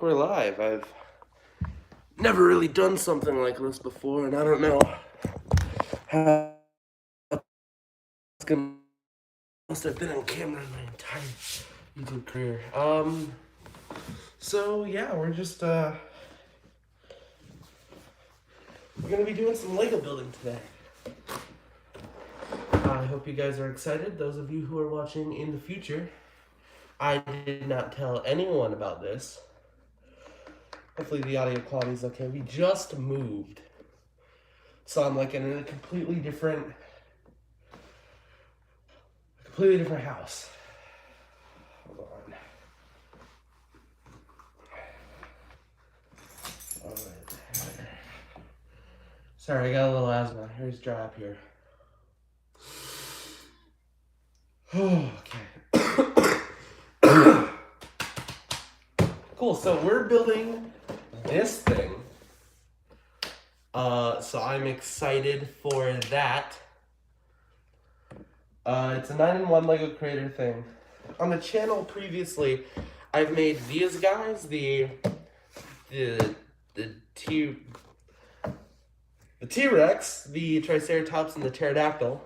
We're live. I've never really done something like this before, and I don't know how it's gonna. Must have been on camera my entire YouTube career. So yeah, we're just we're gonna be doing some Lego building today. I hope you guys are excited. Those of you who are watching in the future, I did not tell anyone about this. Hopefully the audio quality is okay. We just moved. So I'm like in a completely different house. Hold on. All right. Sorry, I got a little asthma. Here's dry up here. Okay. Cool, so we're building this thing. So I'm excited for that. It's a 9-in-1 Lego Creator thing. On the channel previously, I've made these guys, the T-Rex, the Triceratops, and the Pterodactyl,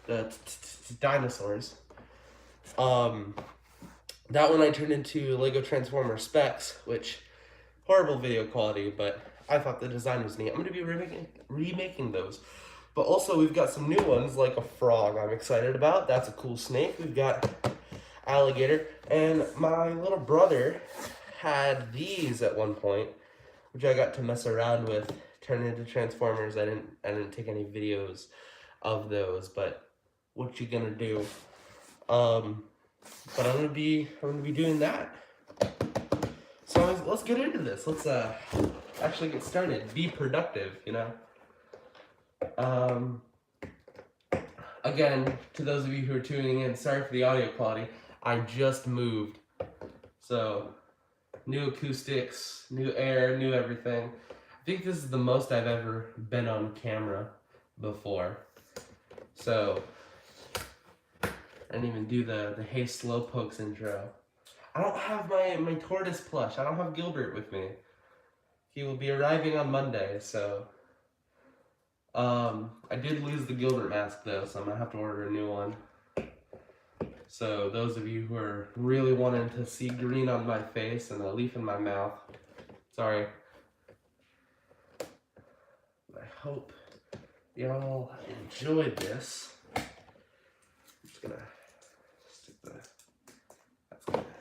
the dinosaurs. That one I turned into Lego Transformer Specs, which, horrible video quality, but I thought the design was neat. I'm going to be remaking those. But also we've got some new ones, like a frog I'm excited about. That's a cool snake. We've got alligator. And my little brother had these at one point, which I got to mess around with, turn into Transformers. I didn't take any videos of those, but what you gonna do? But I'm gonna be doing that. So let's get into this. Let's actually get started. Be productive, you know. Again, to those of you who are tuning in, sorry for the audio quality. I just moved, so new acoustics, new air, new everything. I think this is the most I've ever been on camera before. So I didn't even do the Hey Slowpokes intro. I don't have my tortoise plush. I don't have Gilbert with me. He will be arriving on Monday, so I did lose the Gilbert mask though, so I'm gonna have to order a new one. So those of you who are really wanting to see green on my face and a leaf in my mouth, sorry. I hope y'all enjoyed this. I'm just gonna stick that's good.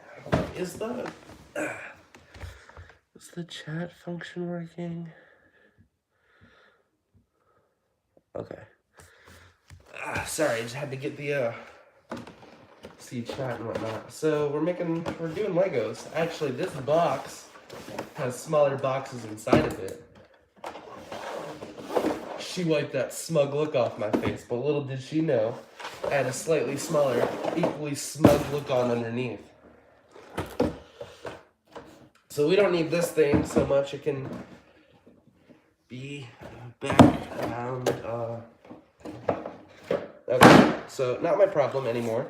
Is the chat function working? Okay. Sorry, I just had to get the see chat and whatnot. So we're doing Legos. Actually, this box has smaller boxes inside of it. She wiped that smug look off my face, but little did she know, I had a slightly smaller, equally smug look on underneath. So we don't need this thing so much. It can be back around. Okay, so not my problem anymore,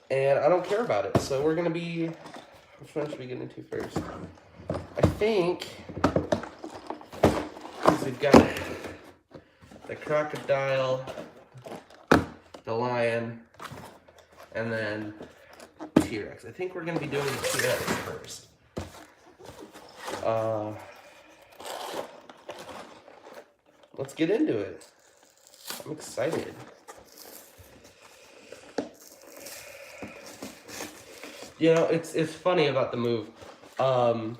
and I don't care about it. So we're gonna be. Which one should we get into first? I think we've got the crocodile, the lion, and then T-Rex. I think we're gonna be doing the T-Rex first. Let's get into it. I'm excited. You know, it's funny about the move. The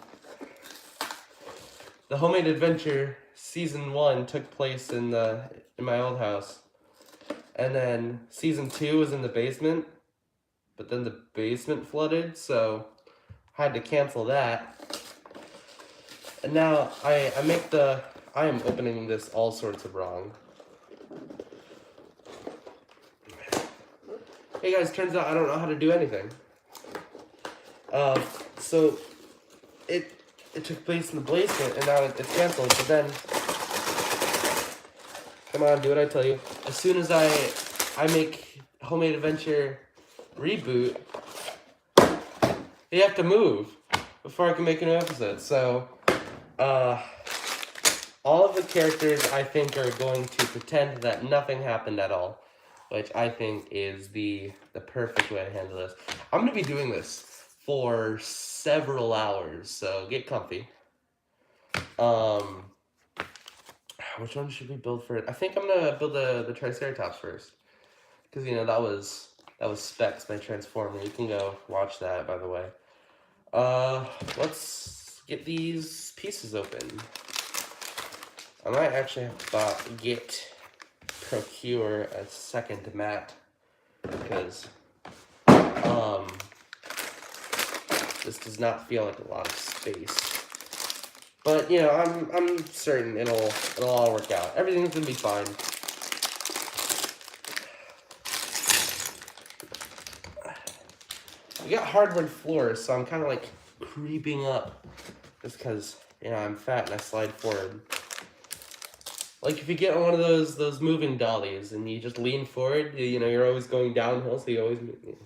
Homemade Adventure Season 1 took place in my old house. And then Season 2 was in the basement. But then the basement flooded, so I had to cancel that. And now I am opening this all sorts of wrong. Hey guys, turns out I don't know how to do anything. So it took place in the basement and now it's canceled, but then, come on, do what I tell you. As soon as I make Homemade Adventure Reboot, you have to move. before I can make a new episode. So, all of the characters I think are going to pretend that nothing happened at all, which I think is the perfect way to handle this. I'm going to be doing this for several hours, so get comfy. Which one should we build first? I think I'm going to build the Triceratops first, because, you know, that was Specs, my Transformer. You can go watch that, by the way. Let's get these pieces open. I might actually have to procure a second mat, because this does not feel like a lot of space. But you know, I'm certain it'll all work out. Everything's gonna be fine. We got hardwood floors, so I'm kind of like creeping up, just because, you know, I'm fat and I slide forward. Like if you get on one of those moving dollies and you just lean forward, you know, you're always going downhill, so you always move.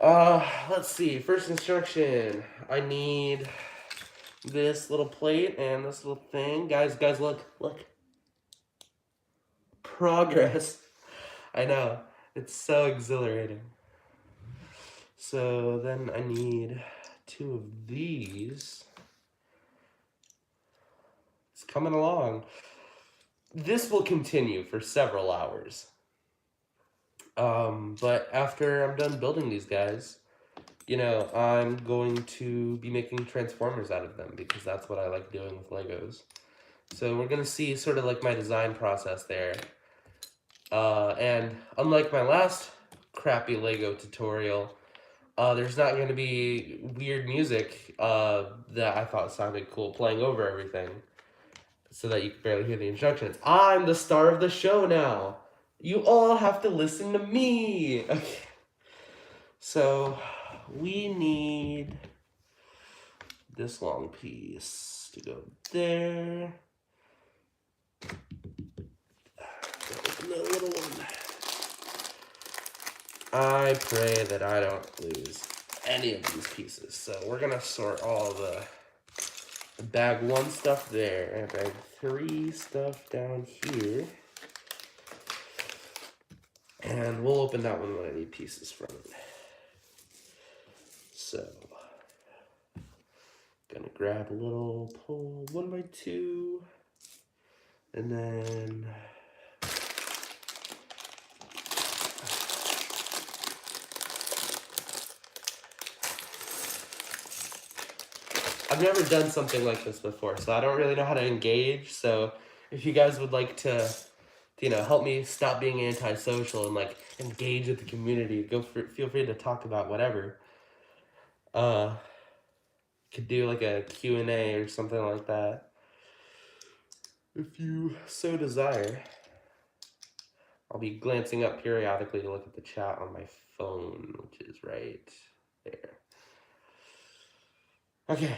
Let's see. First instruction. I need this little plate and this little thing. Guys, look. Progress. I know. It's so exhilarating. So then I need 2 of these. It's coming along. This will continue for several hours. But after I'm done building these guys, you know, I'm going to be making Transformers out of them, because that's what I like doing with Legos. So we're going to see sort of like my design process there. And unlike my last crappy Lego tutorial, there's not going to be weird music that I thought sounded cool playing over everything, so that you can barely hear the instructions. I'm the star of the show now. You all have to listen to me. Okay. So we need this long piece to go there. Open the little one. I pray that I don't lose any of these pieces. So we're gonna sort all the bag 1 stuff there and bag 3 stuff down here. And we'll open that one when I need pieces from it. So, gonna grab a little pole 1x2, and then I've never done something like this before, so I don't really know how to engage. So if you guys would like to, you know, help me stop being antisocial and like engage with the community, feel free to talk about whatever. Could do like a Q&A or something like that, if you so desire. I'll be glancing up periodically to look at the chat on my phone, which is right there. Okay.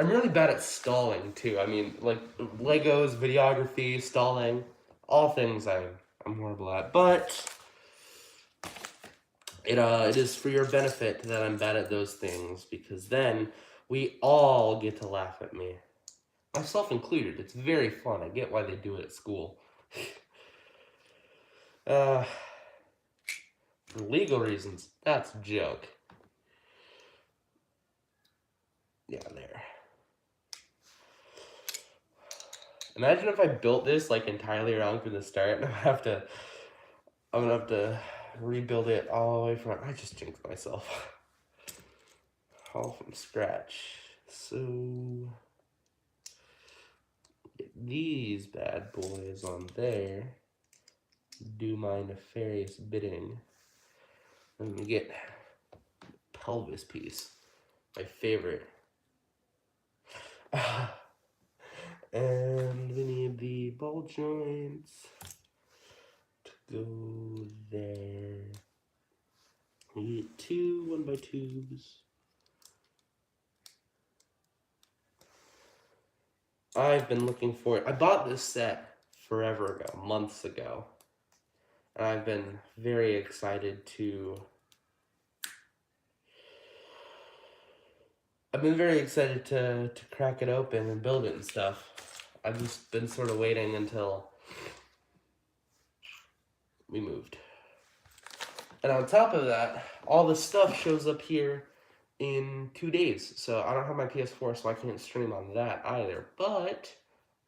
I'm really bad at stalling too. I mean, like Legos, videography, stalling, all things I'm horrible at. But it is for your benefit that I'm bad at those things, because then we all get to laugh at me, myself included. It's very fun. I get why they do it at school. For legal reasons, that's a joke. Yeah, there. Imagine if I built this like entirely wrong from the start, and I'm gonna have to rebuild it all the way from. I just jinxed myself. All from scratch. So get these bad boys on there. Do my nefarious bidding. I'm gonna get pelvis piece, my favorite. And we need the ball joints to go there. We need 2 1x2s. I've been looking for it. I bought this set forever ago, months ago. And I've been very excited to I've been very excited to crack it open and build it and stuff. I've just been sort of waiting until we moved. And on top of that, all the stuff shows up here in 2 days. So I don't have my PS4, so I can't stream on that either. But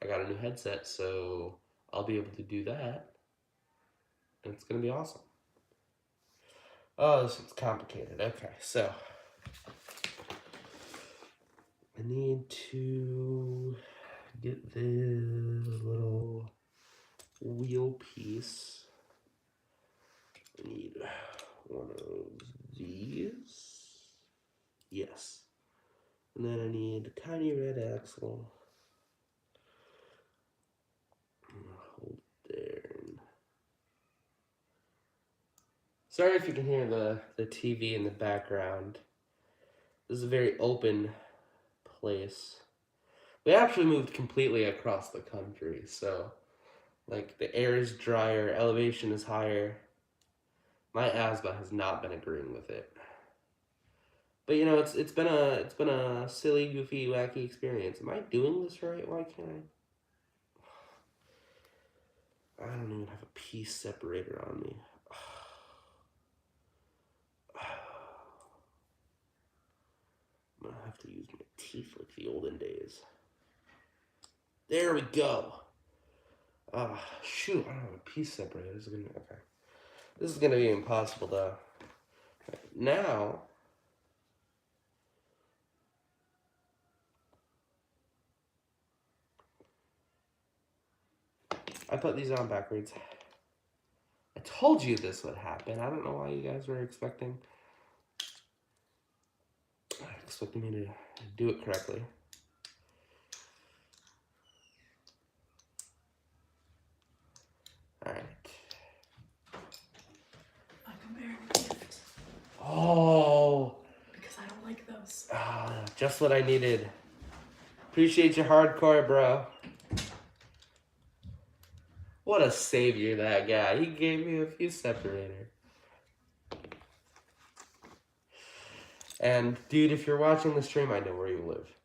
I got a new headset, so I'll be able to do that. And it's going to be awesome. Oh, this is complicated. Okay, so I need to get this little wheel piece. I need one of these. Yes. And then I need a tiny red axle. Hold there. Sorry if you can hear the TV in the background. This is a very open place. We actually moved completely across the country, so like the air is drier, elevation is higher. My asthma has not been agreeing with it. But you know, it's been a silly, goofy, wacky experience. Am I doing this right? Why can't I don't even have a piece separator on me. I'm gonna have to use my teeth like the olden days. There we go. Shoot, I don't have a piece separator. This is gonna be impossible to. Now, I put these on backwards. I told you this would happen. I don't know why you guys were expecting me to do it correctly. All right. I'm comparing a gift. Oh. Because I don't like those. Just what I needed. Appreciate you hardcore, bro. What a savior, that guy. He gave me a fuse separator. And, dude, if you're watching the stream, I know where you live.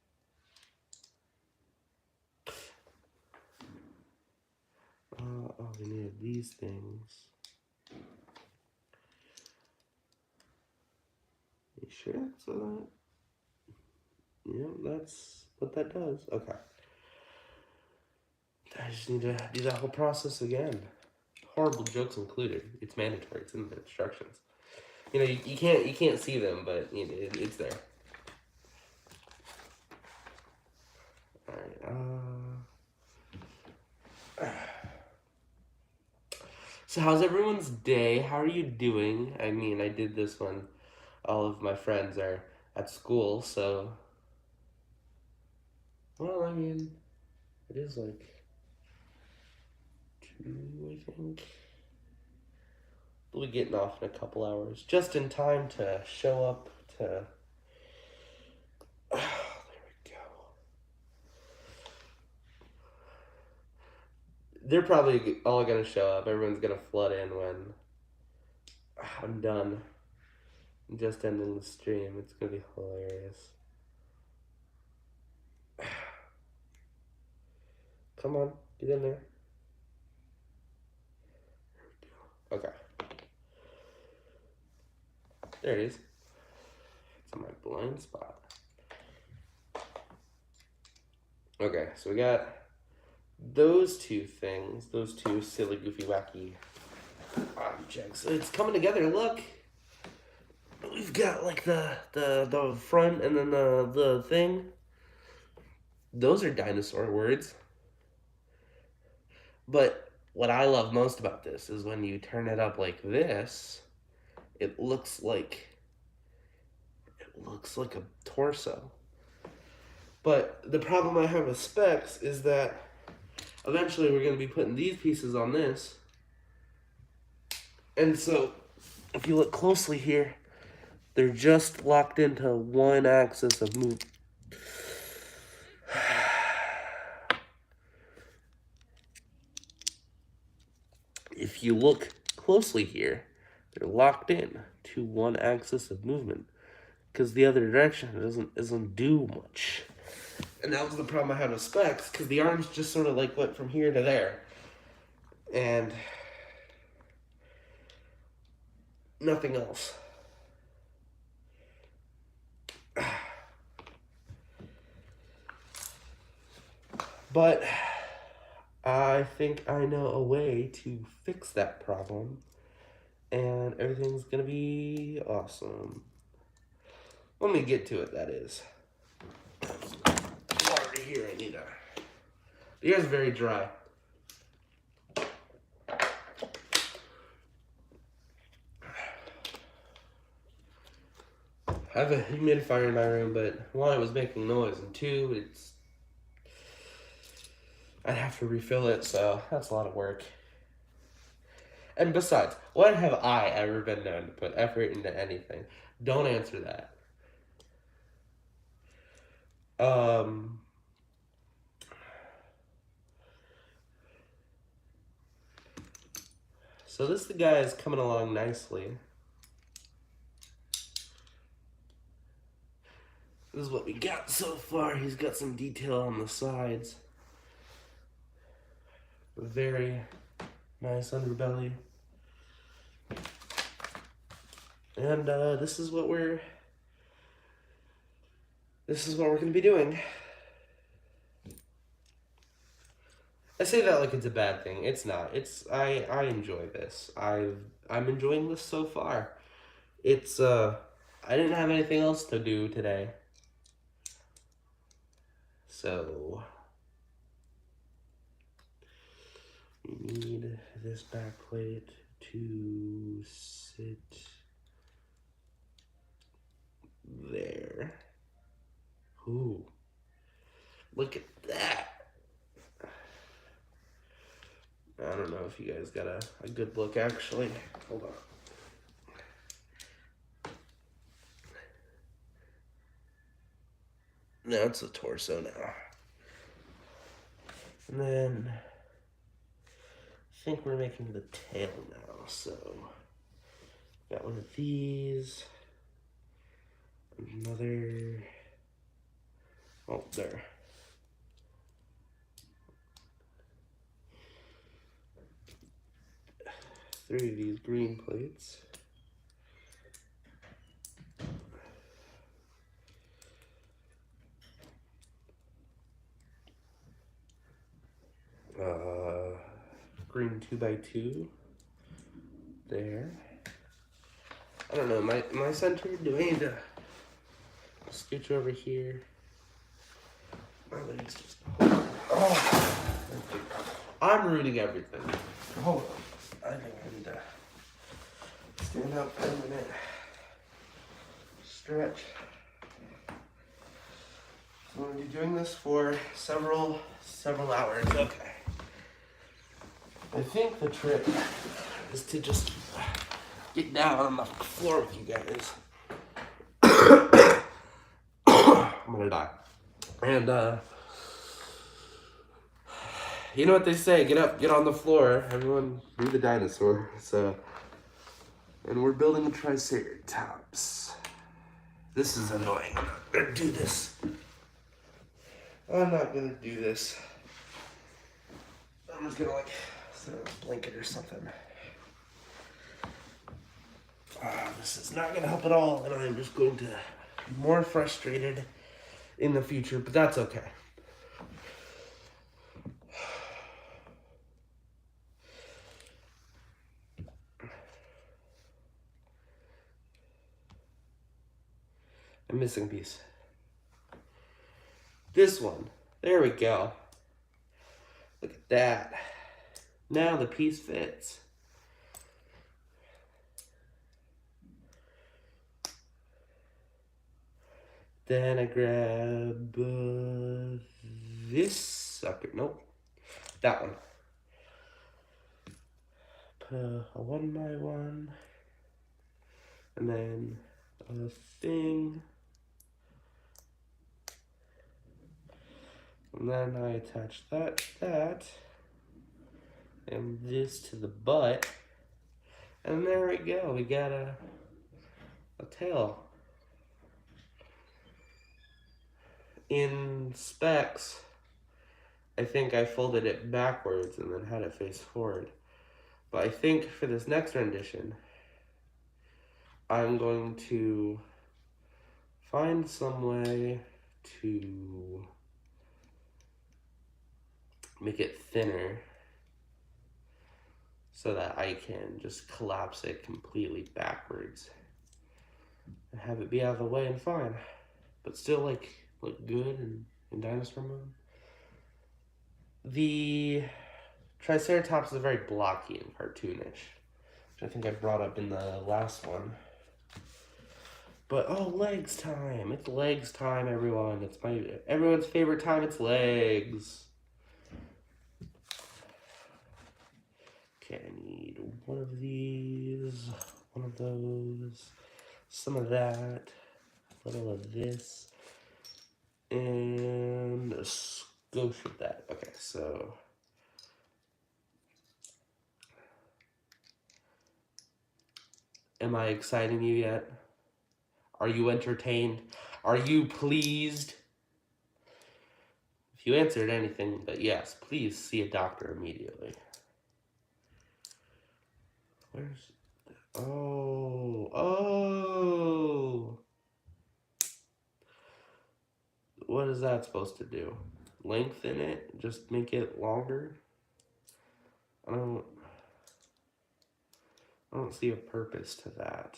Oh, we need these things. You sure that's what yeah, that's what that does. Okay. I just need to do that whole process again. Horrible jokes included. It's mandatory. It's in the instructions. You know, you can't see them, but you know, it's there. All right. So how's everyone's day? How are you doing? I mean, I did this when all of my friends are at school, so. Well, I mean, it is like 2, I think. We'll be getting off in a couple hours, just in time to show up to. Oh, there we go. They're probably all gonna show up. Everyone's gonna flood in when I'm done. I'm just ending the stream. It's gonna be hilarious. Come on, get in there. Okay. There it is. It's in my blind spot. Okay, so we got those two things, those two silly, goofy, wacky objects. It's coming together, look! We've got like the front and then the thing. Those are dinosaur words. But what I love most about this is when you turn it up like this, it looks like a torso. But the problem I have with specs is that eventually we're going to be putting these pieces on this. And so if you look closely here, they're just locked into one axis of movement. If you look closely here, they're locked in to one axis of movement. because the other direction doesn't do much. And that was the problem I had with specs, because the arms just sort of like went from here to there. And nothing else. But I think I know a way to fix that problem, and everything's gonna be awesome. Let me get to it, that is. Water here, I need a... The air's very dry. I have a humidifier in my room, but one, it was making noise, and two, I'd have to refill it, so that's a lot of work. And besides, when have I ever been known to put effort into anything? Don't answer that. So this guy is coming along nicely. This is what we got so far. He's got some detail on the sides. Very nice underbelly. And this is what we're gonna be doing. I say that like it's a bad thing. It's not. I enjoy this. I'm enjoying this so far. It's I didn't have anything else to do today. So we need this back plate to sit there. Ooh. Look at that. I don't know if you guys got a good look, actually. Hold on. No, it's the torso now. And then I think we're making the tail now, so got one of these. Another. Oh, there. Three of these green plates. Green 2x2 there. I don't know, am I centered? Do I need to scooch over here? My legs just... Oh, I'm ruining everything. Hold on. I think I need to stand up for a minute. Stretch. So I'm going to be doing this for several hours. Okay. I think the trick is to just get down on the floor with you guys. I'm gonna die. And you know what they say, get up, get on the floor. Everyone be the dinosaur. So, and we're building a triceratops. This is annoying. I'm not gonna do this. I'm not gonna do this. I'm just gonna like set a blanket or something. This is not gonna help at all, and I'm just going to be more frustrated in the future, but that's okay. I'm missing a piece. This one. There we go. Look at that. Now the piece fits. Then I grab this sucker. Nope. That one. Put a 1x1. And then a thing. And then I attach that, and this to the butt. And there we go. We got a tail. in specs, I think I folded it backwards and then had it face forward. But I think for this next rendition, I'm going to find some way to make it thinner so that I can just collapse it completely backwards and have it be out of the way and fine, but still like look good and in dinosaur mode. The Triceratops is very blocky and cartoonish, which I think I brought up in the last one. But oh, legs time! It's legs time, everyone. It's everyone's favorite time. It's legs. Okay, I need one of these, one of those, some of that, a little of this, and a skosh of that. Okay, so am I exciting you yet? Are you entertained? Are you pleased? If you answered anything but yes, please see a doctor immediately. Where's... Oh. What is that supposed to do? Lengthen it? Just make it longer? I don't see a purpose to that.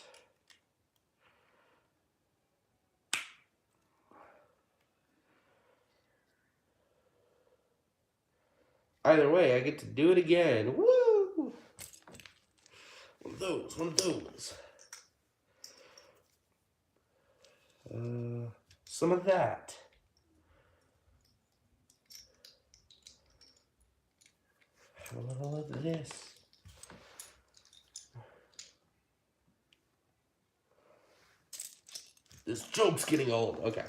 Either way, I get to do it again. Woo! One of those. Some of that. A little of this. This joke's getting old. Okay.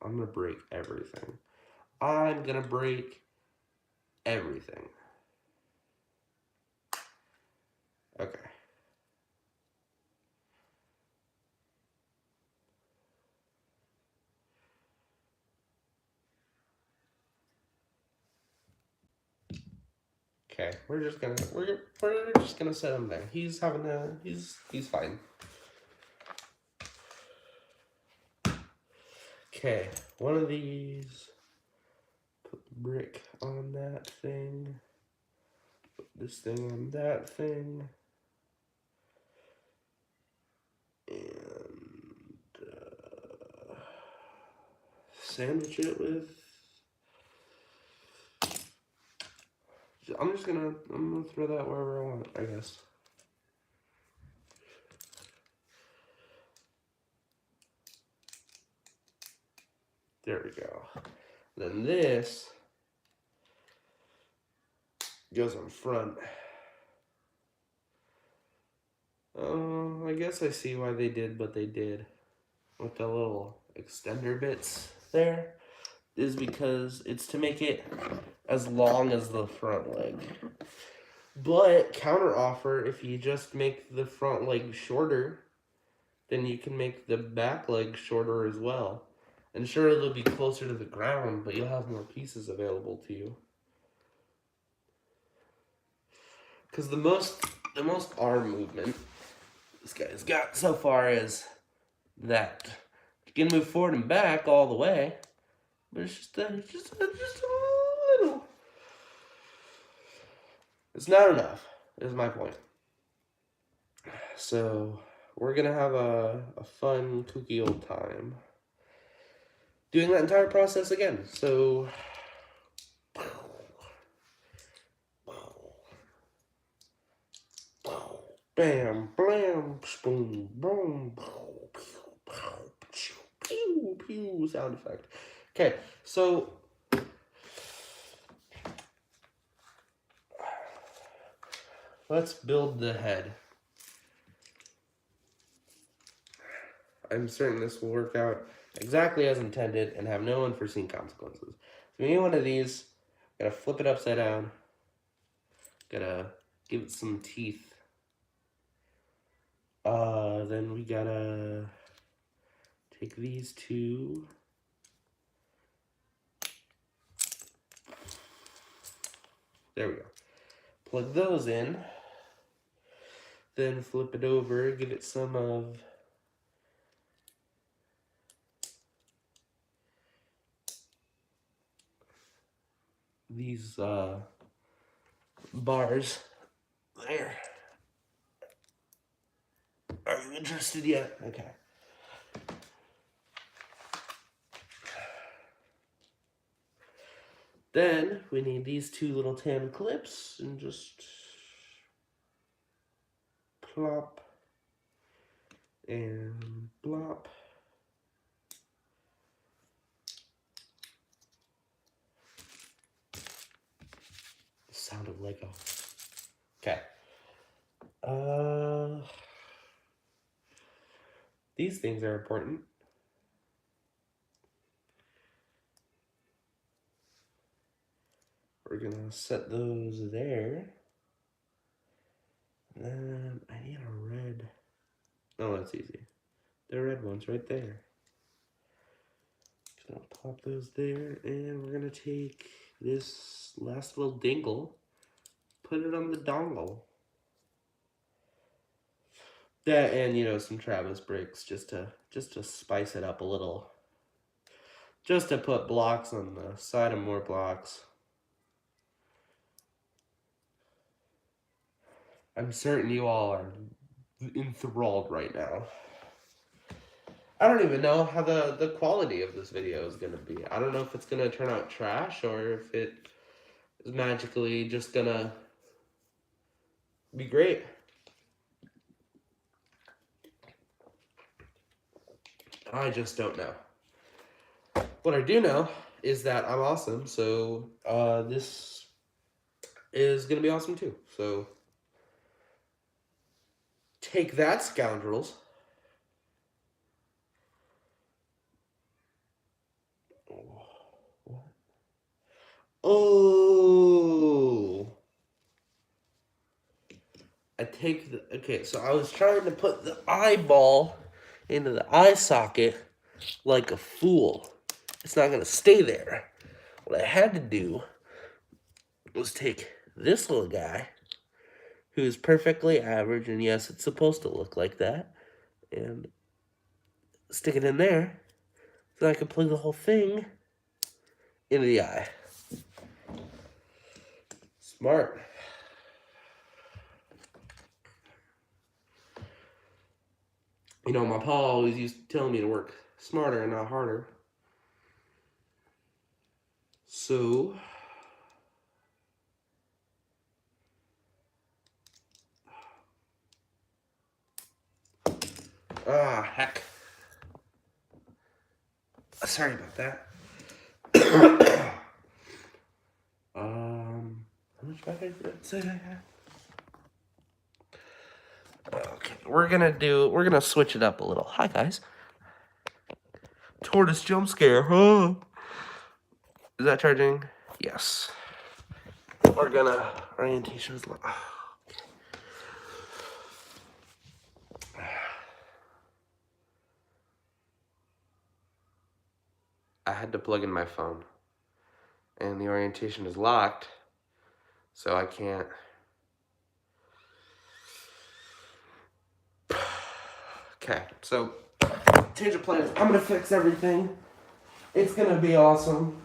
I'm gonna break everything. I'm gonna break everything. Okay. Okay, we're just gonna set him there. He's fine. Okay, one of these. Put the brick on that thing. Put this thing on that thing. And sandwich it with... I'm gonna throw that wherever I want, I guess. There we go. Then this goes on front. I guess I see why they did what they did with the little extender bits there, is because it's to make it as long as the front leg. But counter offer, if you just make the front leg shorter, then you can make the back leg shorter as well. And sure, it'll be closer to the ground, but you'll have more pieces available to you. Because the most arm movement this guy's got so far is that. You can move forward and back all the way, but it's just a little. It's not enough, is my point. So we're gonna have a fun, kooky old time doing that entire process again. So bam, blam, boom, boom, pew, pew, sound effect. Okay, so let's build the head. I'm certain this will work out exactly as intended and have no unforeseen consequences. So we need one of these. Gotta flip it upside down. Gotta give it some teeth. Then we gotta take these two. There we go. Plug those in. Then flip it over, give it some of these bars. There. Are you interested yet? Okay. Then we need these two little tan clips and just plop and blop. The sound of Lego. Okay. These things are important. We're gonna set those there. And then I need a red. Oh, that's easy. The red one's right there. Just gonna pop those there, and we're gonna take this last little dingle, put it on the dongle. That and some Travis bricks just to spice it up a little. Just to put blocks on the side of more blocks. I'm certain you all are enthralled right now. I don't even know how the quality of this video is going to be. I don't know if it's going to turn out trash or if it is magically just going to be great. I just don't know. What I do know is that I'm awesome, so this is going to be awesome too. So take that, scoundrels. What? Oh. Okay, so I was trying to put the eyeball into the eye socket like a fool. It's not going to stay there. What I had to do was take this little guy, who's perfectly average, and yes, it's supposed to look like that, and stick it in there so I can plug the whole thing into the eye. Smart. My pa always used to tell me to work smarter and not harder. So, heck. Sorry about that. How much battery did it say I had? Okay, we're gonna switch it up a little. Hi guys. Tortoise jump scare, huh? Is that charging? Yes. We're gonna orientations. I had to plug in my phone, and the orientation is locked, so I can't. Okay, so change of plans. I'm gonna fix everything. It's gonna be awesome.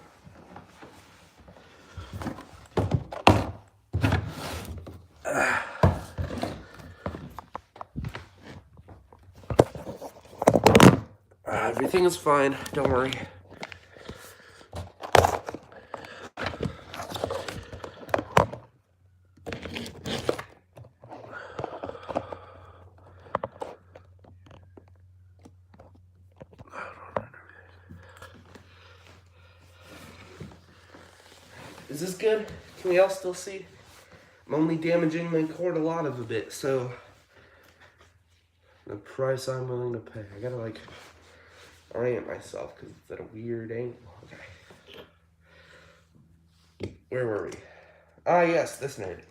Everything is fine. Don't worry. Is this good? Can we all still see? I'm only damaging my cord a lot of a bit, so the price I'm willing to pay. I gotta like orient myself because it's at a weird angle. Okay. Where were we? Ah, yes, this nerd.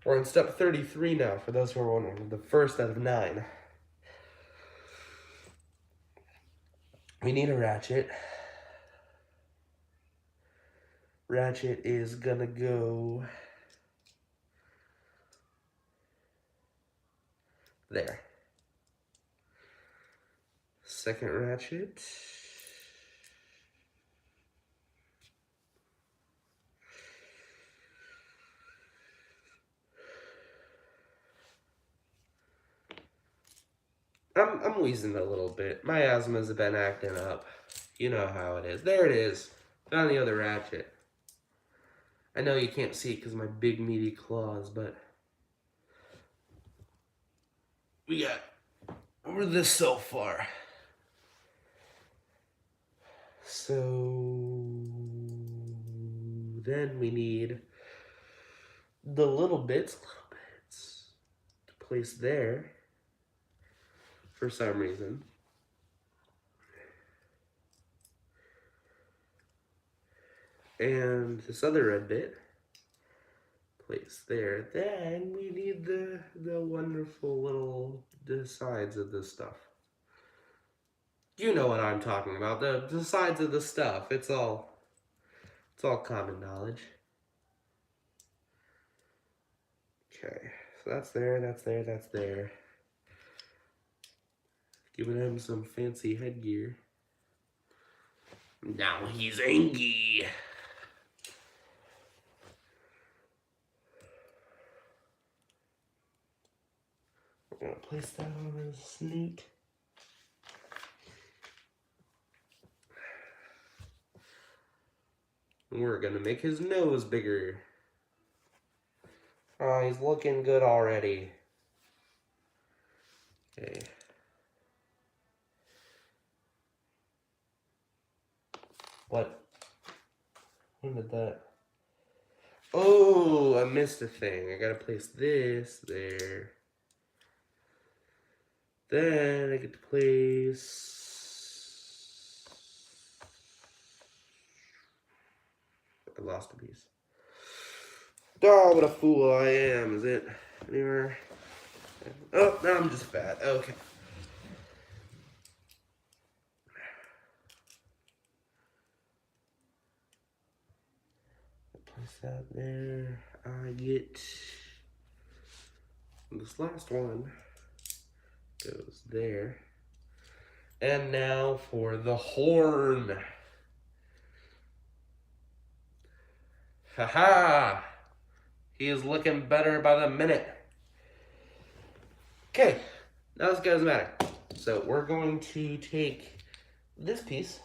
We're on step 33 now, for those who are wondering. The first out of 9. We need a ratchet. Ratchet is gonna go there. Second ratchet. I'm wheezing a little bit. My asthma's been acting up. You know how it is. There it is. Found the other ratchet. I know you can't see it because of my big meaty claws, but we're this so far. So then we need the little bits to place there for some reason. And this other red bit place there. Then we need the wonderful little sides of this stuff. You know what I'm talking about. The sides of the stuff. It's all common knowledge. Okay, so that's there, that's there, that's there. Giving him some fancy headgear. Now he's angry. We're gonna place that on his sneak. We're gonna make his nose bigger. Oh, he's looking good already. Okay. What? When did that? Oh, I missed a thing. I gotta place this there. Then I get to place... I lost a piece. Oh, what a fool I am. Is it anywhere? Oh, now I'm just fat. Okay. Place that there. I get... This last one goes there. And now for the horn. Haha! He is looking better by the minute. Okay, now this guy's matter. So we're going to take this piece.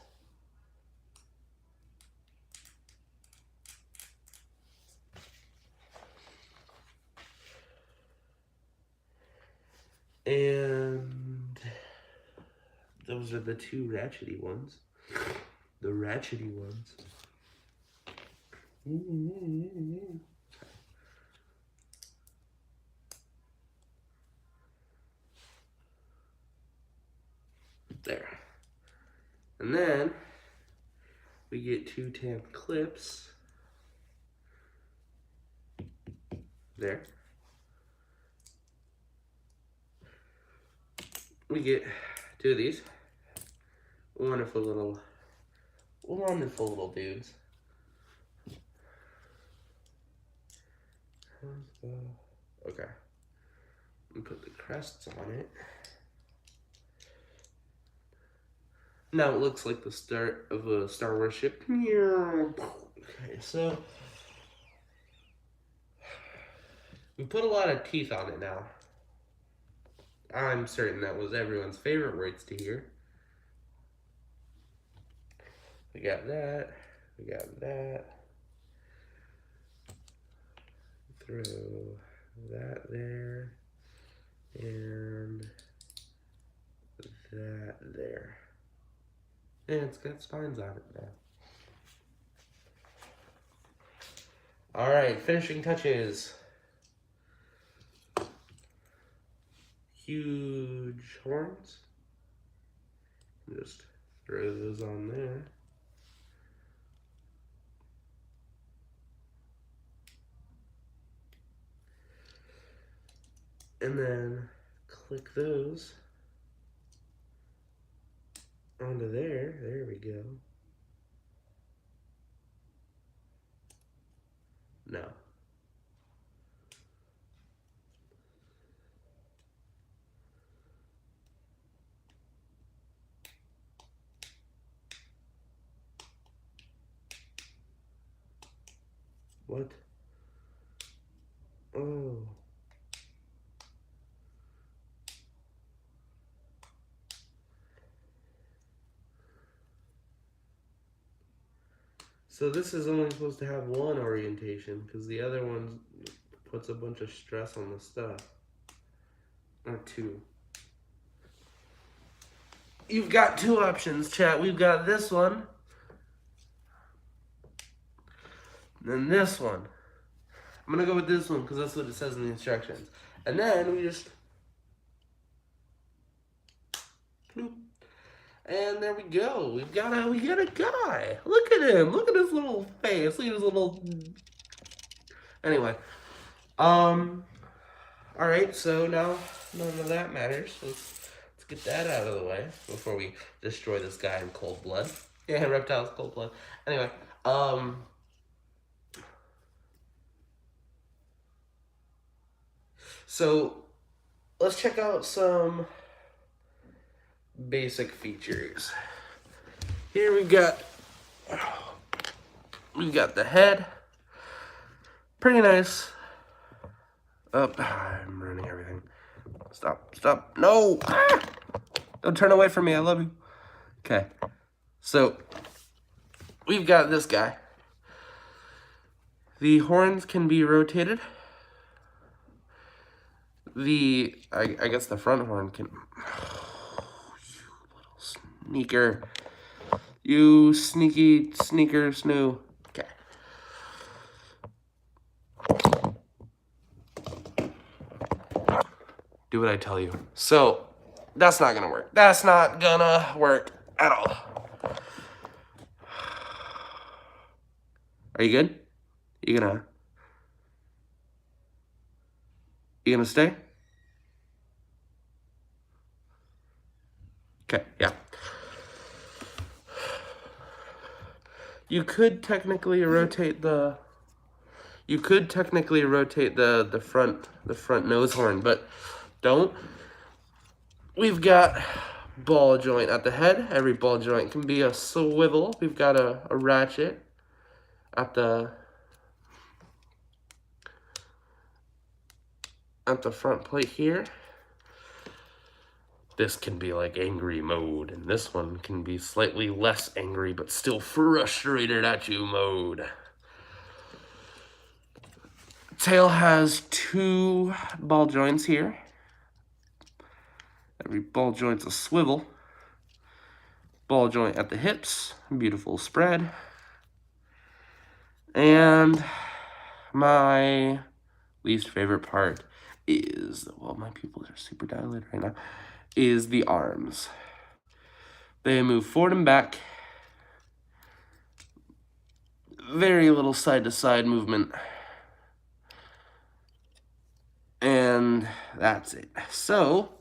And those are the two ratchety ones. The ratchety ones. There. And then we get 2 tan clips. There. We get 2 of these. Wonderful little dudes. Okay. And put the crests on it. Now it looks like the start of a Star Wars ship. Okay, so we put a lot of teeth on it now. I'm certain that was everyone's favorite words to hear. We got that. We got that. Throw that there. And that there. And it's got spines on it now. All right, finishing touches. Huge horns. Just throw those on there. And then click those onto there. There we go. Now, what? Oh. So this is only supposed to have one orientation because the other one puts a bunch of stress on the stuff. Or two. You've got two options, chat. We've got this one. And then this one. I'm going to go with this one because that's what it says in the instructions. And then we just... Bloop. And there we go. We got a guy. Look at him. Look at his little face. Look at his little... Anyway. Alright, so now none of that matters. Let's get that out of the way before we destroy this guy in cold blood. Yeah, reptiles, cold blood. Anyway, so let's check out some basic features. Here we've got the head. Pretty nice. I'm ruining everything. Stop. No! Ah! Don't turn away from me. I love you. Okay. So, we've got this guy. The horns can be rotated. I guess the front horn can... Oh, you little sneaker. You sneaky sneaker snoo. Okay. Do what I tell you. So, that's not gonna work. That's not gonna work at all. Are you good? You gonna stay? Okay, yeah. You could technically rotate the front nose horn, but don't. We've got ball joint at the head. Every ball joint can be a swivel. We've got a ratchet at the front plate here. This can be like angry mode, and this one can be slightly less angry but still frustrated at you mode. Tail has two ball joints here. Every ball joint's a swivel. Ball joint at the hips, beautiful spread. And my least favorite part is, well, my pupils are super dilated right now, is the arms. They move forward and back. Very little side-to-side movement. And that's it. So,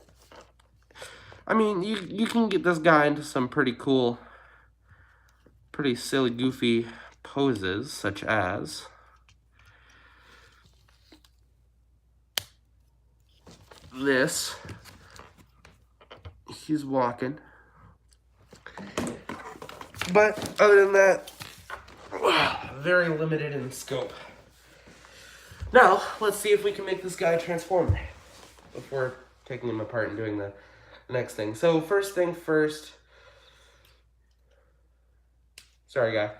I mean, you can get this guy into some pretty cool, pretty silly, goofy poses, such as this. He's walking. But other than that, very limited in scope. Now, let's see if we can make this guy transform before taking him apart and doing the next thing. So first thing first. Sorry, guy.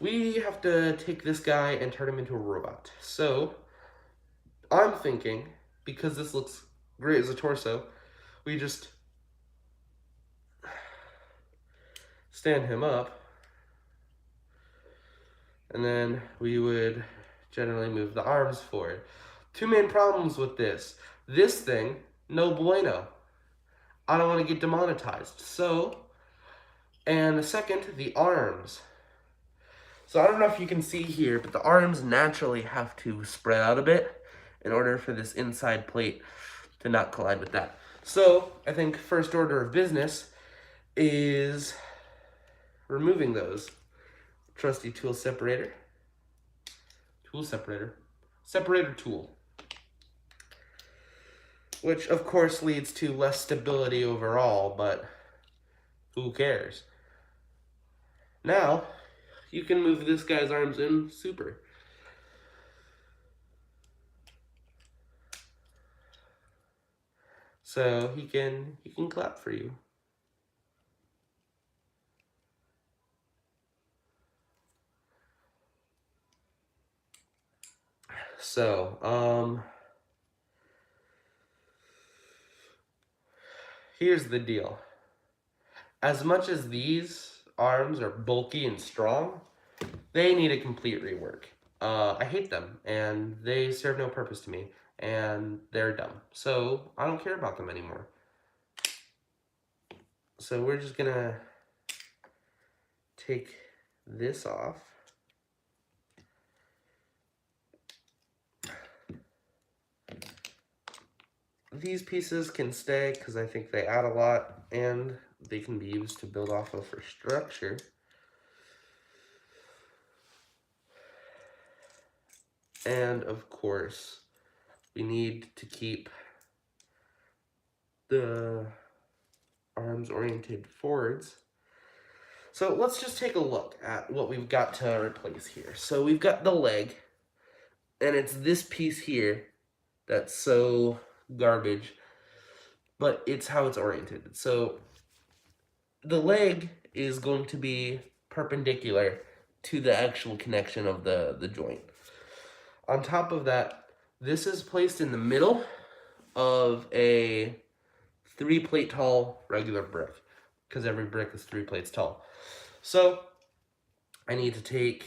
We have to take this guy and turn him into a robot. So I'm thinking, because this looks great as a torso, we just stand him up And then we would generally move the arms forward. Two main problems with this. This thing, no bueno. I don't want to get demonetized. So, and the second, the arms. So I don't know if you can see here, but the arms naturally have to spread out a bit in order for this inside plate to not collide with that. So I think first order of business is removing those. Trusty tool separator. Separator tool. Which of course leads to less stability overall, but who cares? Now, you can move this guy's arms in super. So he can clap for you. So, here's the deal. As much as these arms are bulky and strong, they need a complete rework. I hate them, and they serve no purpose to me, and they're dumb. So I don't care about them anymore. So we're just gonna take this off. These pieces can stay because I think they add a lot, and they can be used to build off of for structure. And of course, we need to keep the arms oriented forwards. So let's just take a look at what we've got to replace here. So we've got the leg, and it's this piece here that's so garbage, but it's how it's oriented. So the leg is going to be perpendicular to the actual connection of the joint. On top of that, this is placed in the middle of a 3-plate tall regular brick, because every brick is 3 plates tall. So I need to take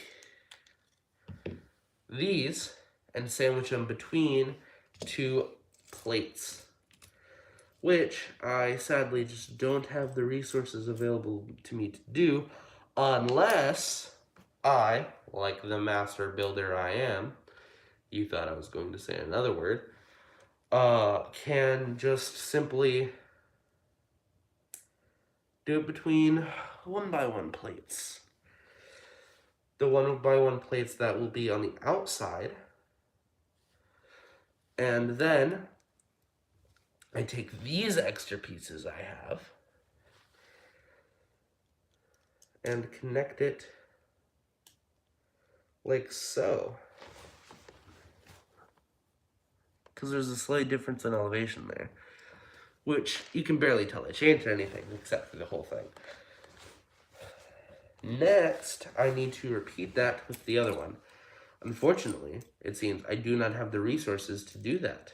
these and sandwich them between 2 plates, which I sadly just don't have the resources available to me to do, unless I, like the master builder I am, you thought I was going to say another word, can just simply do it between 1x1 plates. The 1x1 plates that will be on the outside, and then I take these extra pieces I have and connect it like so. Because there's a slight difference in elevation there, which you can barely tell I changed anything except for the whole thing. Next, I need to repeat that with the other one. Unfortunately, it seems I do not have the resources to do that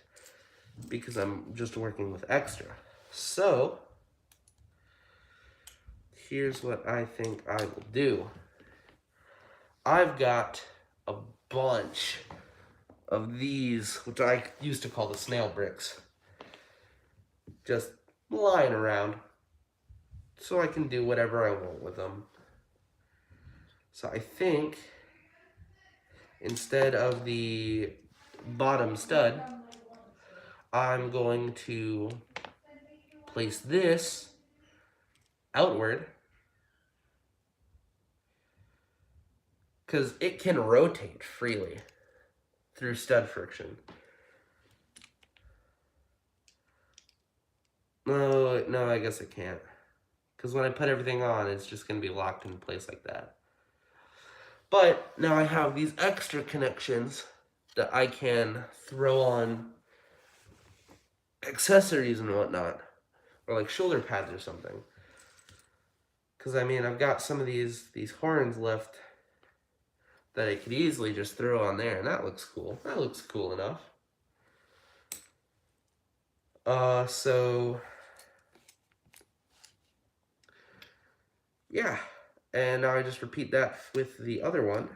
because I'm just working with extra. So, here's what I think I will do. I've got a bunch of these, which I used to call the snail bricks, just lying around so I can do whatever I want with them. So I think instead of the bottom stud, I'm going to place this outward because it can rotate freely through stud friction. No, I guess it can't. Because when I put everything on, it's just going to be locked in place like that. But now I have these extra connections that I can throw on accessories and whatnot. Or like shoulder pads or something. Because I mean, I've got some of these horns left that I could easily just throw on there. And that looks cool. That looks cool enough. So yeah, and now I just repeat that with the other one.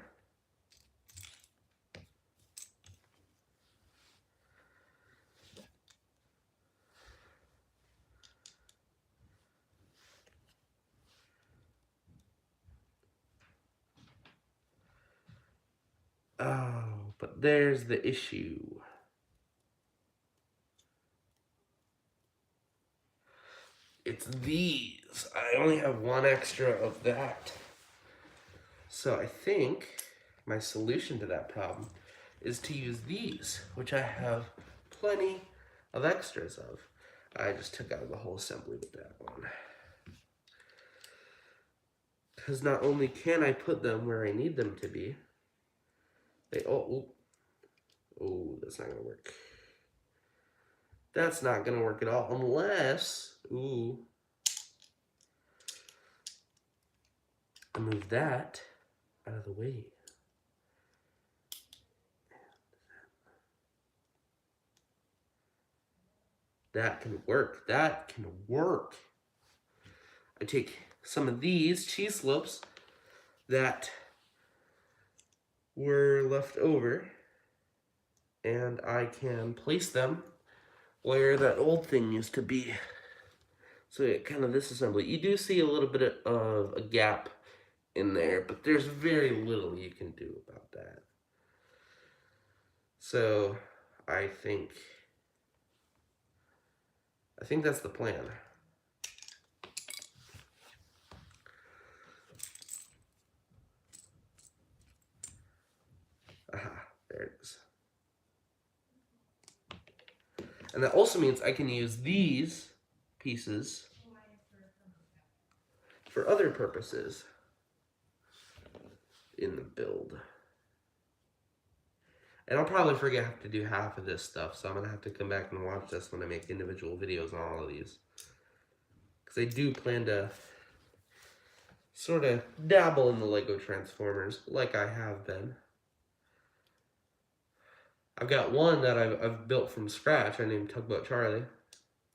But there's the issue. It's these. I only have one extra of that. So I think my solution to that problem is to use these, which I have plenty of extras of. I just took out the whole assembly with that one. Because not only can I put them where I need them to be, they, oh, that's not gonna work. That's not gonna work at all, unless, I move that out of the way. That can work. That can work. I take some of these cheese slopes that were left over, and I can place them where that old thing used to be. So it kind of this assembly. You do see a little bit of a gap in there, but there's very little you can do about that. So I think that's the plan. Aha, there it is. And that also means I can use these pieces for other purposes in the build. And I'll probably forget to do half of this stuff, so I'm going to have to come back and watch this when I make individual videos on all of these. Because I do plan to sort of dabble in the Lego Transformers, like I have been. I've got one that I've built from scratch. I named Tugboat Charlie.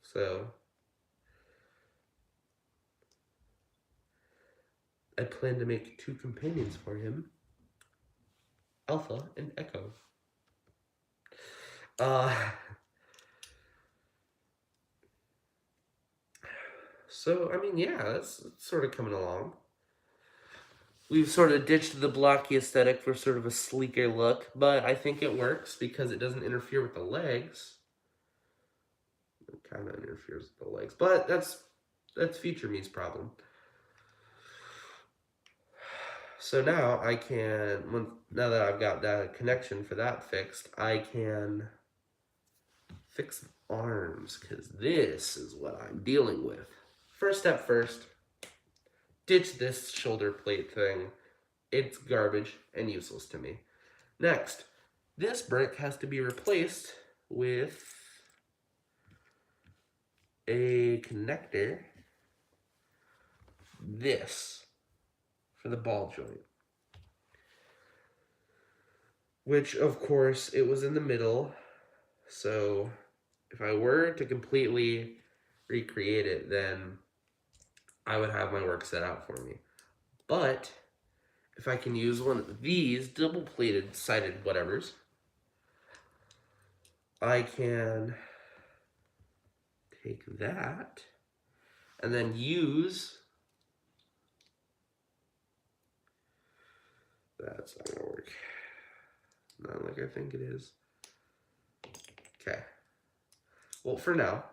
So I plan to make 2 companions for him, Alpha and Echo. So, I mean, yeah, that's sort of coming along. We've sort of ditched the blocky aesthetic for sort of a sleeker look, but I think it works because it doesn't interfere with the legs. It kind of interferes with the legs, but that's Future Me's problem. So now I can, now that I've got that connection for that fixed, I can fix arms, because this is what I'm dealing with. First step first, ditch this shoulder plate thing. It's garbage and useless to me. Next, this brick has to be replaced with a connector, this, for the ball joint. Which, of course, it was in the middle, so if I were to completely recreate it, then I would have my work set out for me. But if I can use one of these double-plated sided whatevers, I can take that and then use, that's not gonna work. Not like I think it is. Okay. Well, for now,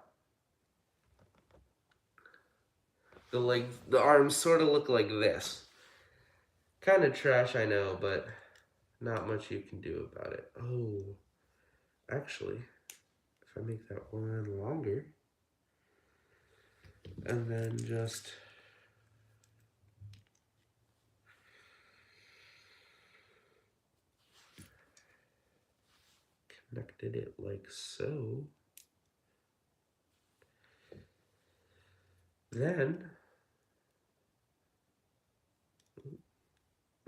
the arms sort of look like this. Kind of trash, I know, but not much you can do about it. Oh, actually, if I make that one longer, and then just connected it like so, then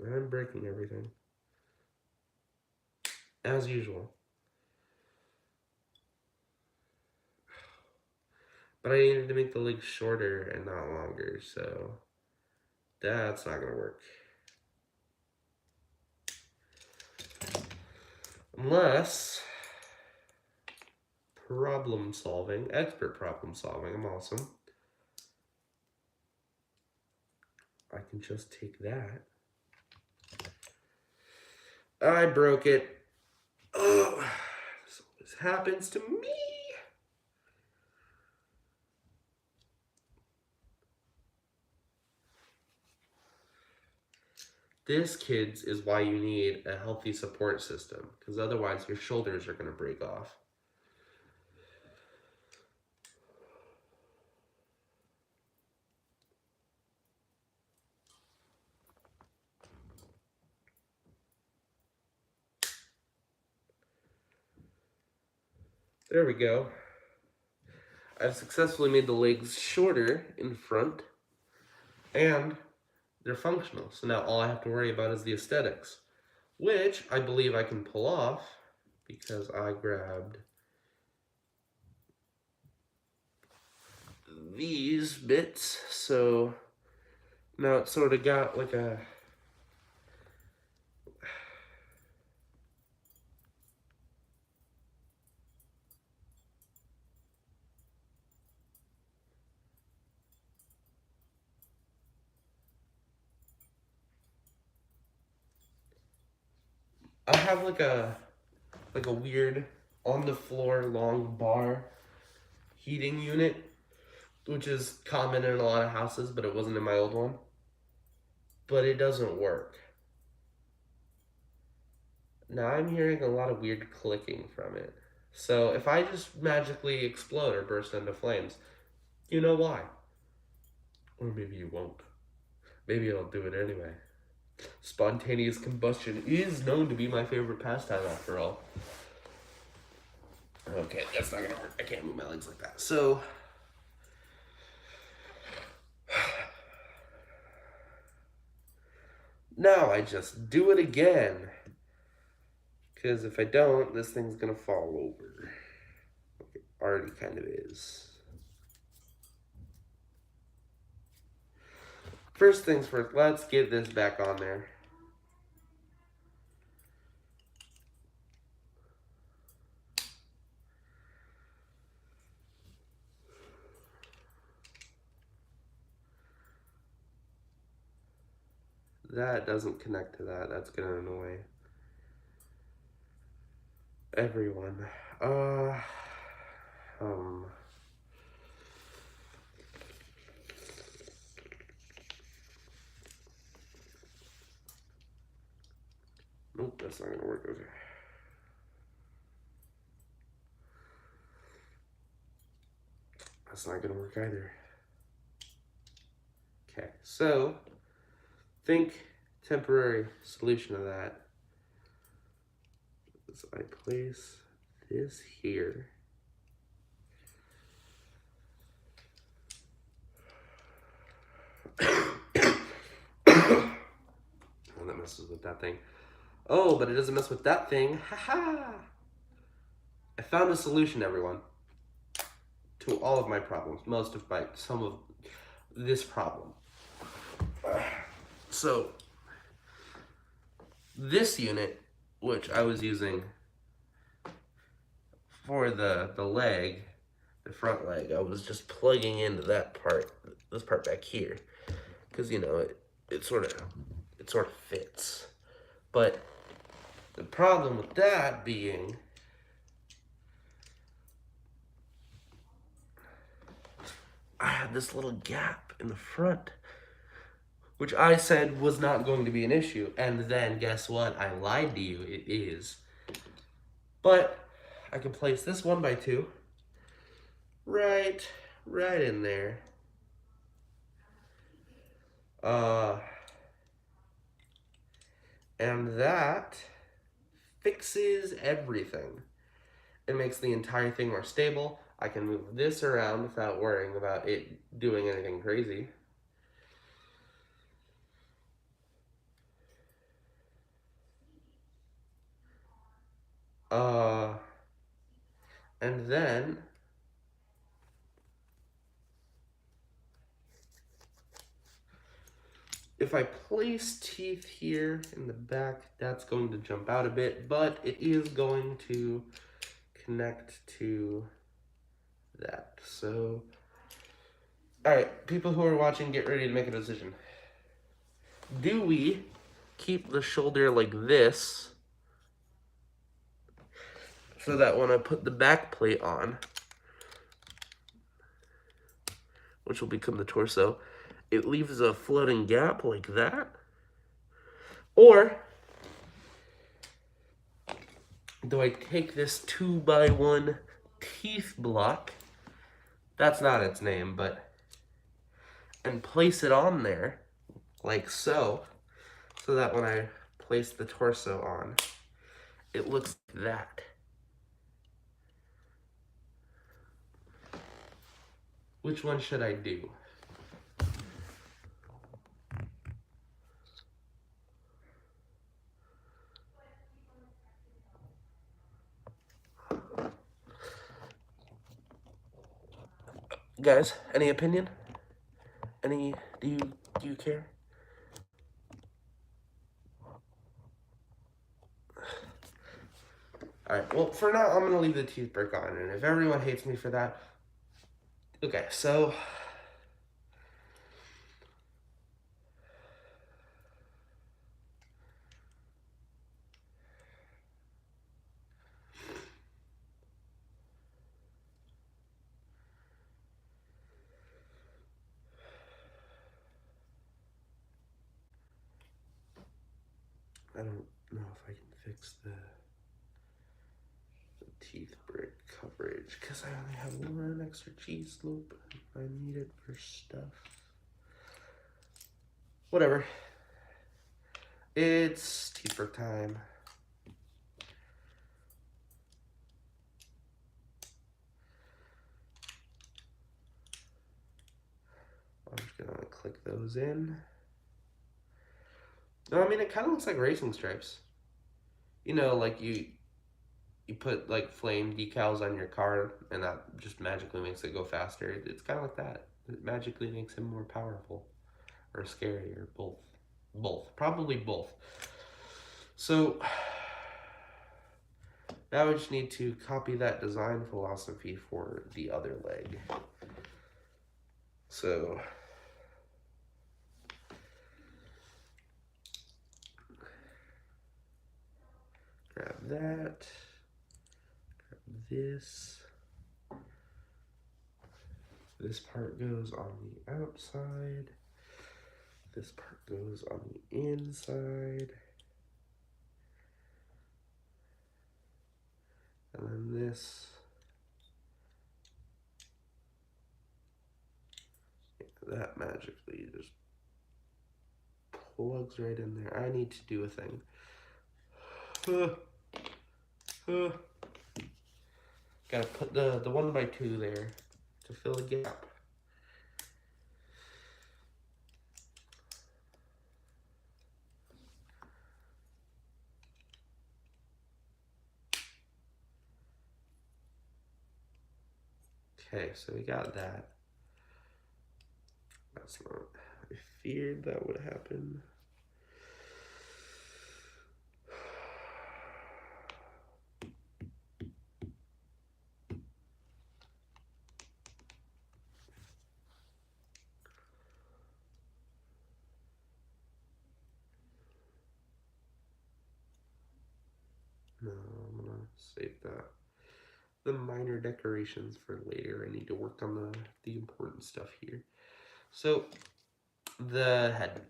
I'm breaking everything as usual. But I needed to make the legs shorter and not longer, so that's not gonna work. Unless problem solving, expert problem solving, I'm awesome. I can just take that. I broke it. happens to me. This, kids, is why you need a healthy support system, because otherwise your shoulders are going to break off. There we go. I've successfully made the legs shorter in front, and they're functional. So now all I have to worry about is the aesthetics, which I believe I can pull off because I grabbed these bits. So now it's sort of got like a I have like a weird on the floor long bar heating unit, which is common in a lot of houses, but it wasn't in my old one. But it doesn't work. Now I'm hearing a lot of weird clicking from it. So if I just magically explode or burst into flames, you know why. Or maybe you won't. Maybe it'll do it anyway. Spontaneous combustion is known to be my favorite pastime after all. Okay, that's not gonna work. I can't move my legs like that. So now I just do it again. Because if I don't, this thing's gonna fall over. It already kind of is. First things first, let's get this back on there. That doesn't connect to that. That's gonna annoy everyone. Nope, that's not gonna work. Okay. That's not gonna work either. Okay, so think temporary solution of that. So I place this here. Oh, that messes with that thing. Oh, but it doesn't mess with that thing. Haha! I found a solution, everyone, to all of my problems. Some of this problem. So, this unit, which I was using for the leg, the front leg, I was just plugging into that part, this part back here, because, you know, it sort of fits. But the problem with that being I had this little gap in the front, which I said was not going to be an issue. And then guess what? I lied to you. It is. But I can place this 1x2 right in there. And that fixes everything. It makes the entire thing more stable. I can move this around without worrying about it doing anything crazy. And then if I place teeth here in the back, that's going to jump out a bit, but it is going to connect to that. So, all right, people who are watching, get ready to make a decision. Do we keep the shoulder like this so that when I put the back plate on, which will become the torso, it leaves a floating gap like that. Or do I take this 2x1 teeth block, that's not its name, but, and place it on there like so, so that when I place the torso on, it looks like that. Which one should I do? Guys, any opinion? Any, do you care? Alright, well, for now, I'm going to leave the teeth brick on, and if everyone hates me for that, okay, so I don't know if I can fix the teeth brick coverage because I only have one extra cheese loop. I need it for stuff. Whatever. It's teeth brick time. I'm just gonna click those in. No, I mean, it kind of looks like racing stripes. You know, like you put like flame decals on your car and that just magically makes it go faster. It's kind of like that. It magically makes him more powerful or scary or both. Both. Probably both. So now I just need to copy that design philosophy for the other leg. So grab that, grab this. This part goes on the outside. This part goes on the inside. And then this, that magically just plugs right in there. I need to do a thing. Gotta put the 1x2 there to fill a gap. Okay, so we got that. That's not, I feared that would happen. No, I'm gonna save that. The minor decorations for later. I need to work on the important stuff here. So, the head.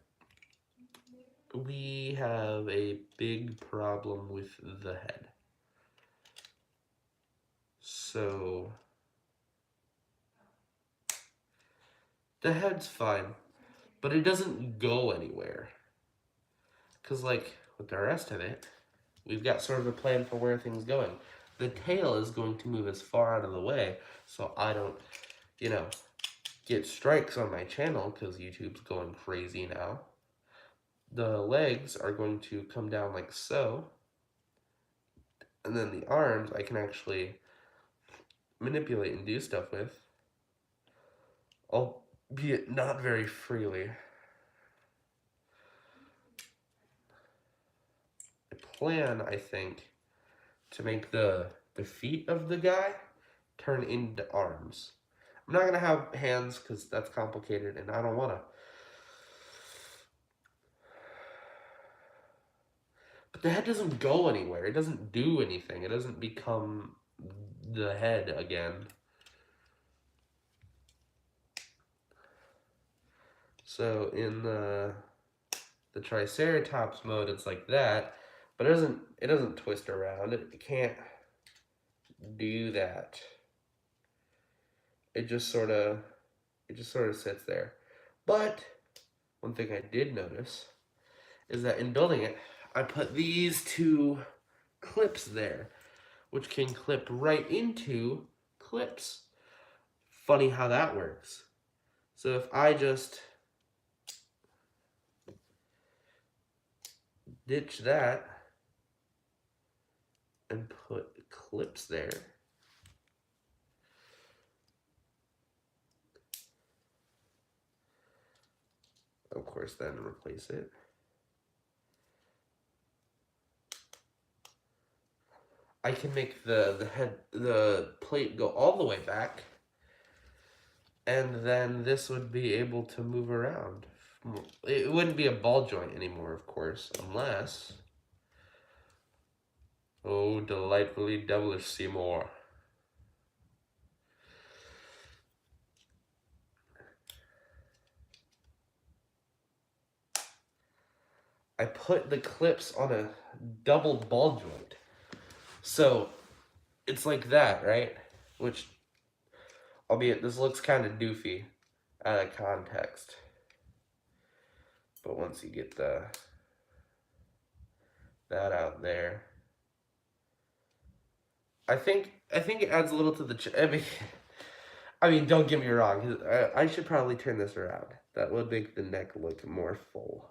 We have a big problem with the head. So, the head's fine, but it doesn't go anywhere. Because, like, with the rest of it, we've got sort of a plan for where things going. The tail is going to move as far out of the way so I don't, you know, get strikes on my channel because YouTube's going crazy now. The legs are going to come down like so. And then the arms I can actually manipulate and do stuff with, albeit not very freely. I plan, I think, to make the feet of the guy turn into arms. I'm not going to have hands because that's complicated and I don't want to. But the head doesn't go anywhere. It doesn't do anything. It doesn't become the head again. So in the Triceratops mode, it's like that, but it doesn't twist around. It can't do that. It just sort of sits there. But one thing I did notice is that in building it, I put these two clips there, which can clip right into clips. Funny how that works. So if I just ditch that and put clips there, of course, then replace it. I can make the plate go all the way back, and then this would be able to move around. It wouldn't be a ball joint anymore, of course, unless... Oh, delightfully devilish, Seymour. I put the clips on a double ball joint. So, it's like that, right? Which, albeit this looks kind of doofy out of context. But once you get that out there, I think it adds a little to the... I mean, don't get me wrong. I should probably turn this around. That would make the neck look more full.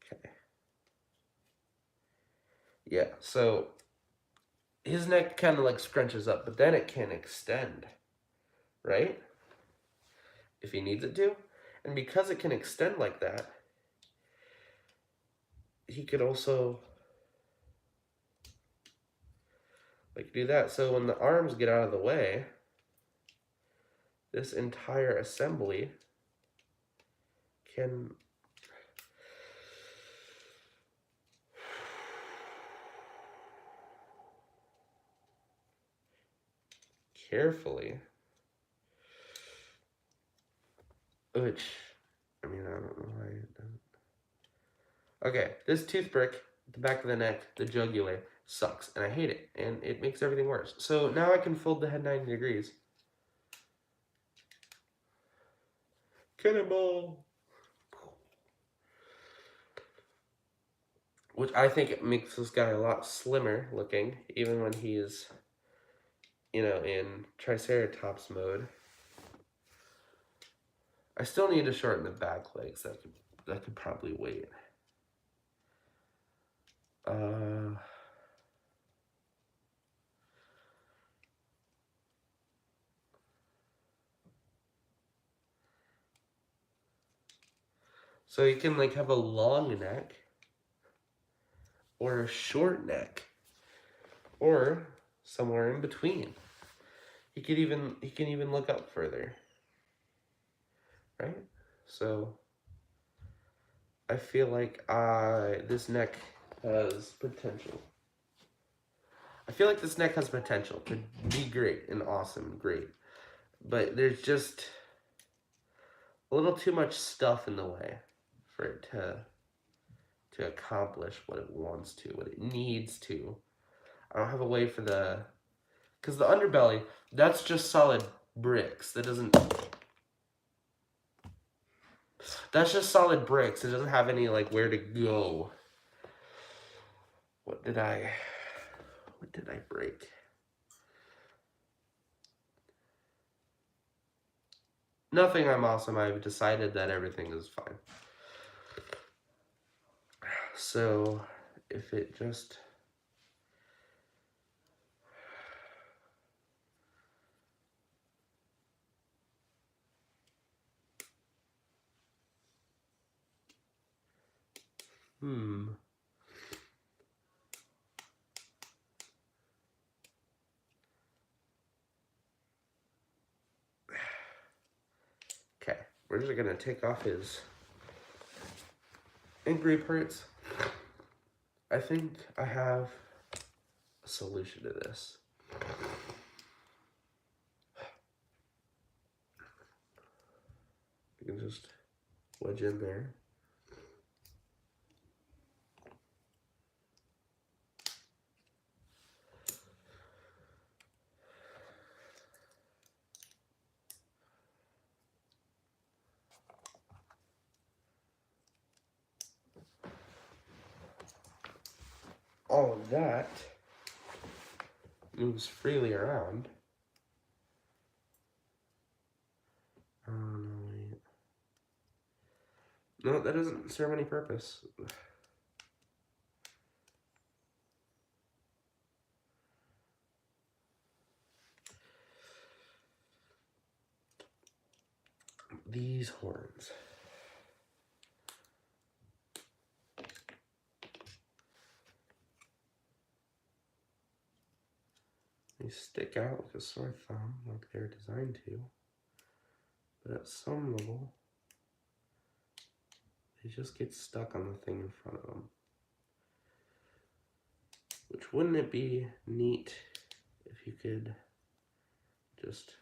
Okay. Yeah, so his neck kind of like scrunches up, but then it can extend, right? If he needs it to. And because it can extend like that, he could also like do that. So when the arms get out of the way, this entire assembly can carefully, which, I mean, I don't know why it doesn't. Okay, this tooth brick, the back of the neck, the jugular, sucks, and I hate it, and it makes everything worse. So now I can fold the head 90 degrees. Cannonball! Which I think it makes this guy a lot slimmer looking, even when he's, you know, in Triceratops mode. I still need to shorten the back legs. That could probably wait. So you can like have a long neck or a short neck or somewhere in between. He can even look up further. Right? So I feel like this neck has potential. I feel like this neck has potential to be great and awesome and great. But there's just a little too much stuff in the way for it to accomplish what it wants to, what it needs to. I don't have a way for because the underbelly, that's just solid bricks. That's just solid bricks. It doesn't have any like where to go. What did I break? Nothing. I'm awesome. I've decided that everything is fine. So if it just... we're just gonna take off his angry parts. I think I have a solution to this. You can just wedge in there. All of that moves freely around. Oh, no, wait. No, that doesn't serve any purpose. These horns. They stick out like a sore thumb, like they're designed to. But at some level, they just get stuck on the thing in front of them. Which, wouldn't it be neat if you could just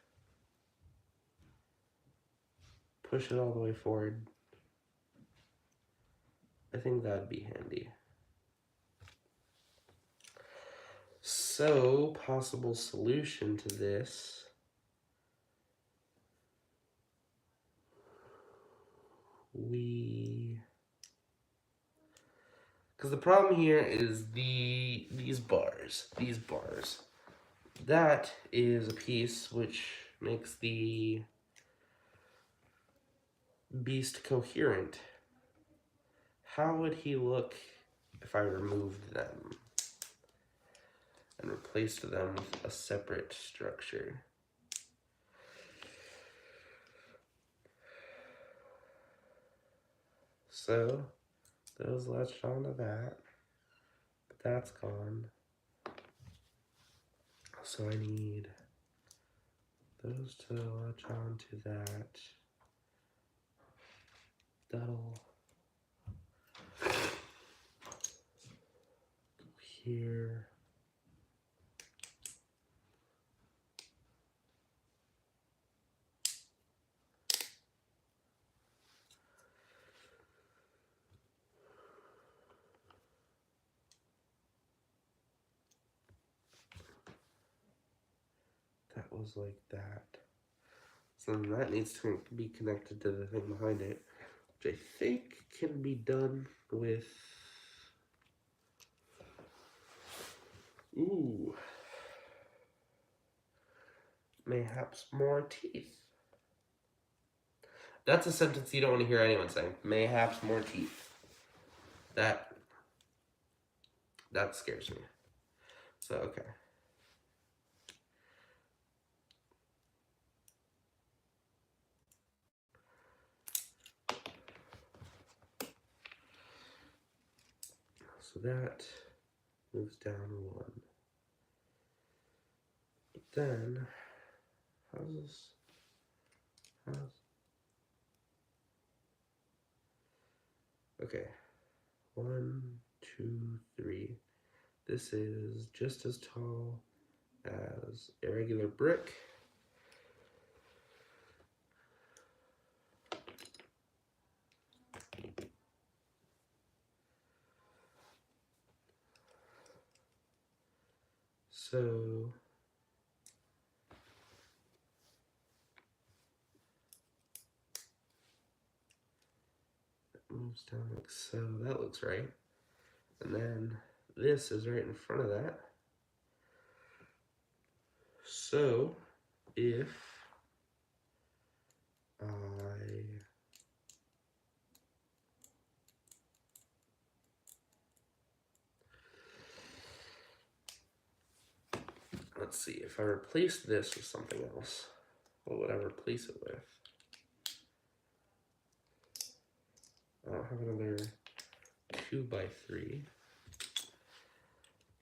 push it all the way forward? I think that'd be handy. So, possible solution to this. Because the problem here is these bars. That is a piece which makes the beast coherent. How would he look if I removed them and replaced them with a separate structure? So, those latched onto that, but that's gone. So I need those to latch onto that. That'll go here. That was like that. So then that needs to be connected to the thing behind it, which I think can be done with, mayhaps more teeth. That's a sentence you don't want to hear anyone saying. Mayhaps more teeth. That scares me. So, okay. So that moves down one. But then, how's this? Okay. 1, 2, 3. This is just as tall as a regular brick. So it moves down like so. That looks right. And then this is right in front of that. So if I let's see, if I replace this with something else, what would I replace it with? I don't have another 2x3.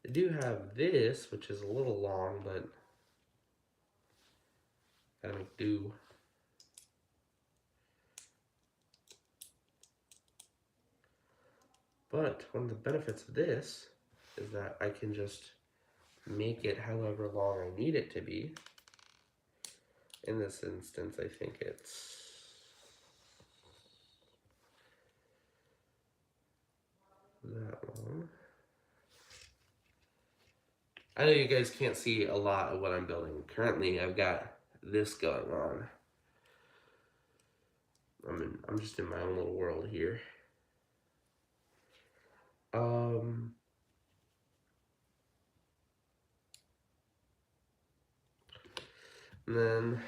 I do have this, which is a little long, but gotta make do. But one of the benefits of this is that I can just make it however long I need it to be. In this instance, I think it's that long. I know you guys can't see a lot of what I'm building. Currently, I've got this going on. I'm just in my own little world here. And then